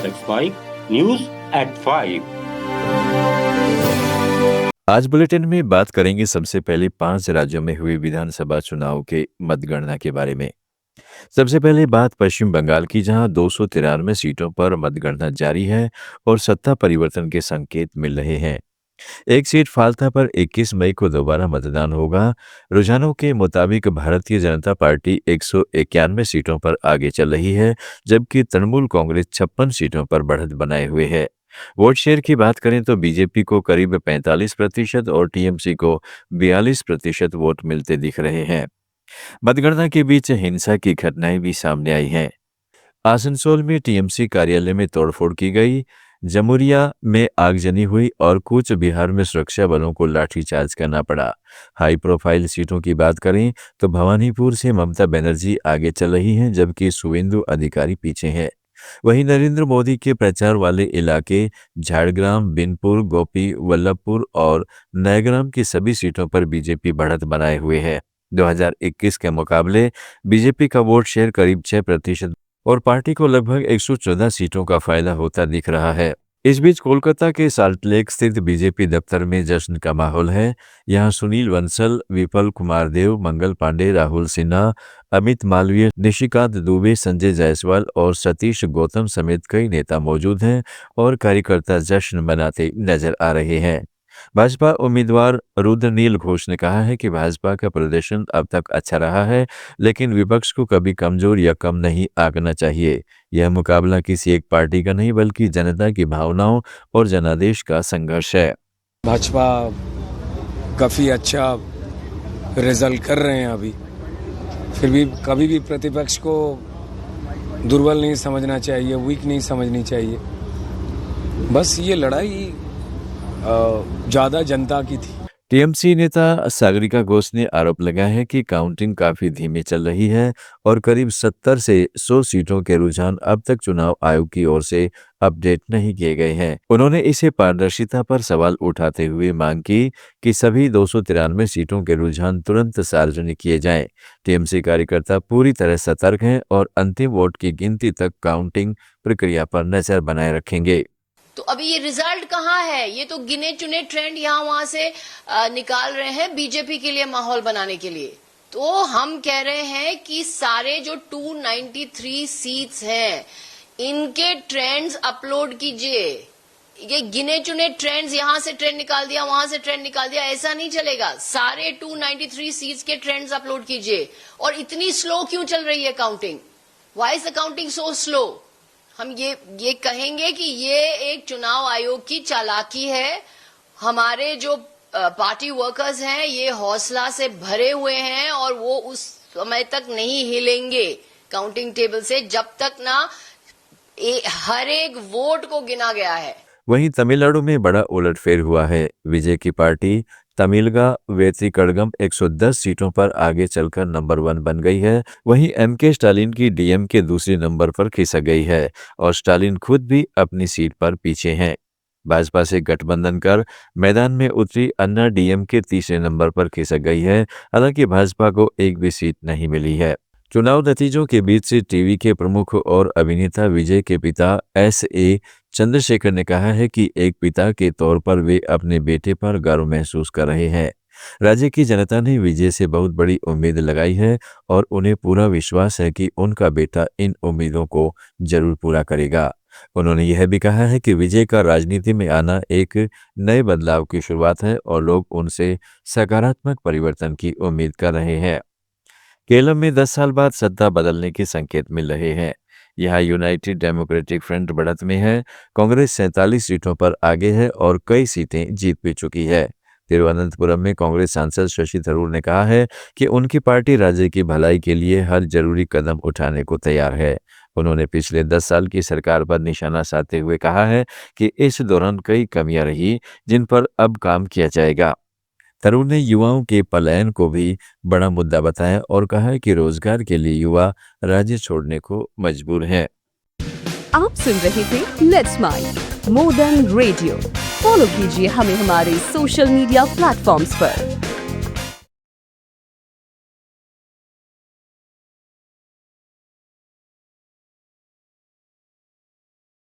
Let's Mike News at 5। आज bulletin में बात करेंगे सबसे पहले 5 राज्यों में हुए विधानसभा चुनाव के मतगणना के बारे में। सबसे पहले बात पश्चिम बंगाल की, जहां 293 सीटों पर मतगणना जारी है और सत्ता परिवर्तन के संकेत मिल रहे हैं। एक सीट फाल्ता पर 21 मई को दोबारा मतदान होगा। रुझानों के मुताबिक भारतीय जनता पार्टी 191 सीटों पर आगे चल रही है, जबकि तृणमूल कांग्रेस 56 सीटों पर बढ़त बनाए हुए है। वोट शेयर की बात करें तो बीजेपी को करीब 45% और टीएमसी को 42% वोट मिलते दिख रहे हैं। मतगणना के बीच हिंसा की घटनाएं भी सामने आई हैं। आसनसोल में टीएमसी कार्यालय में तोड़फोड़ की गई, जमुरिया में आगजनी हुई और कूच बिहार में सुरक्षा बलों को लाठीचार्ज करना पड़ा। हाई प्रोफाइल सीटों की बात करें तो भवानीपुर से ममता बनर्जी आगे चल रही हैं, जबकि शुवेंदु अधिकारी पीछे हैं। वहीं नरेंद्र मोदी के प्रचार वाले इलाके झाड़ग्राम, बिनपुर, गोपी वल्लभपुर और नयग्राम की सभी सीटों पर बीजेपी बढ़त बनाए हुए है। 2021 के मुकाबले बीजेपी का वोट शेयर करीब 6% और पार्टी को लगभग 114 सीटों का फायदा होता दिख रहा है। इस बीच कोलकाता के साल्टलेक स्थित बीजेपी दफ्तर में जश्न का माहौल है। यहां सुनील बंसल, विपल कुमार देव, मंगल पांडे, राहुल सिन्हा, अमित मालवीय, निशिकांत दुबे, संजय जायसवाल और सतीश गौतम समेत कई नेता मौजूद हैं और कार्यकर्ता जश्न मनाते नजर आ रहे हैं। भाजपा उम्मीदवार रुद्रनील घोष ने कहा है कि भाजपा का प्रदर्शन अब तक अच्छा रहा है, लेकिन विपक्ष को कभी कमजोर या कम नहीं आंकना चाहिए। यह मुकाबला किसी एक पार्टी का नहीं, बल्कि जनता की भावनाओं और जनादेश का संघर्ष है। भाजपा काफ़ी अच्छा रिजल्ट कर रहे हैं अभी, फिर भी कभी भी प्रतिपक्ष को दुर्बल नहीं समझना चाहिए, वीक नहीं समझनी चाहिए। बस ये लड़ाई ज़्यादा जनता की थी। टीएमसी नेता सागरिका घोष ने आरोप लगाया है कि काउंटिंग काफी धीमी चल रही है और करीब 70 से 100 सीटों के रुझान अब तक चुनाव आयोग की ओर से अपडेट नहीं किए गए हैं। उन्होंने इसे पारदर्शिता पर सवाल उठाते हुए मांग की कि सभी 293 सीटों के रुझान तुरंत सार्वजनिक किए जाएं। टीएमसी कार्यकर्ता पूरी तरह सतर्क हैं और अंतिम वोट की गिनती तक काउंटिंग प्रक्रिया पर नजर बनाए रखेंगे। तो अभी ये रिजल्ट कहाँ है? ये तो गिने चुने ट्रेंड यहाँ वहां से निकाल रहे हैं बीजेपी के लिए माहौल बनाने के लिए। तो हम कह रहे हैं कि सारे जो 293 सीट्स हैं इनके ट्रेंड्स अपलोड कीजिए। ये गिने चुने ट्रेंड्स, यहाँ से ट्रेंड निकाल दिया, वहां से ट्रेंड निकाल दिया, ऐसा नहीं चलेगा। सारे 293 सीट्स के ट्रेंड्स अपलोड कीजिए। और इतनी स्लो क्यों चल रही है counting? Why is the counting so slow? हम ये कहेंगे कि ये एक चुनाव आयोग की चालाकी है। हमारे जो पार्टी वर्कर्स हैं ये हौसला से भरे हुए हैं और वो उस समय तक नहीं हिलेंगे काउंटिंग टेबल से जब तक ना हर एक वोट को गिना गया है। वहीं तमिलनाडु में बड़ा उलटफेर हुआ है। विजय की पार्टी तमिलगा वेत्रिकड़गम 110 सीटों पर आगे चलकर नंबर 1 बन गई है। वहीं एमके स्टालिन की डीएम के दूसरे नंबर पर खिसक गई है और स्टालिन खुद भी अपनी सीट पर पीछे हैं। भाजपा से गठबंधन कर मैदान में उतरी अन्ना डीएम के तीसरे नंबर पर खिसक गई है। हालांकि भाजपा को एक भी सीट नहीं मिली है। चुनाव नतीजों के बीच से टीवी के प्रमुख और अभिनेता विजय के पिता एस.ए. चंद्रशेखर ने कहा है कि एक पिता के तौर पर वे अपने बेटे पर गर्व महसूस कर रहे हैं। राज्य की जनता ने विजय से बहुत बड़ी उम्मीद लगाई है और उन्हें पूरा विश्वास है कि उनका बेटा इन उम्मीदों को जरूर पूरा करेगा। उन्होंने यह भी कहा है कि विजय का राजनीति में आना एक नए बदलाव की शुरुआत है और लोग उनसे सकारात्मक परिवर्तन की उम्मीद कर रहे हैं। केरल में 10 साल बाद सत्ता बदलने के संकेत मिल रहे हैं। यहाँ यूनाइटेड डेमोक्रेटिक फ्रंट बढ़त में है। कांग्रेस 47 सीटों पर आगे है और कई सीटें जीत भी चुकी है। तिरुवनंतपुरम में कांग्रेस सांसद शशि थरूर ने कहा है कि उनकी पार्टी राज्य की भलाई के लिए हर जरूरी कदम उठाने को तैयार है। उन्होंने पिछले 10 साल की सरकार पर निशाना साधते हुए कहा है कि इस दौरान कई कमियां रही जिन पर अब काम किया जाएगा। थरूर ने युवाओं के पलायन को भी बड़ा मुद्दा बताया और कहा कि रोजगार के लिए युवा राज्य छोड़ने को मजबूर हैं। आप सुन रहे थे let's make more than radio. Follow कीजिए हमें हमारे सोशल मीडिया प्लेटफॉर्म्स पर।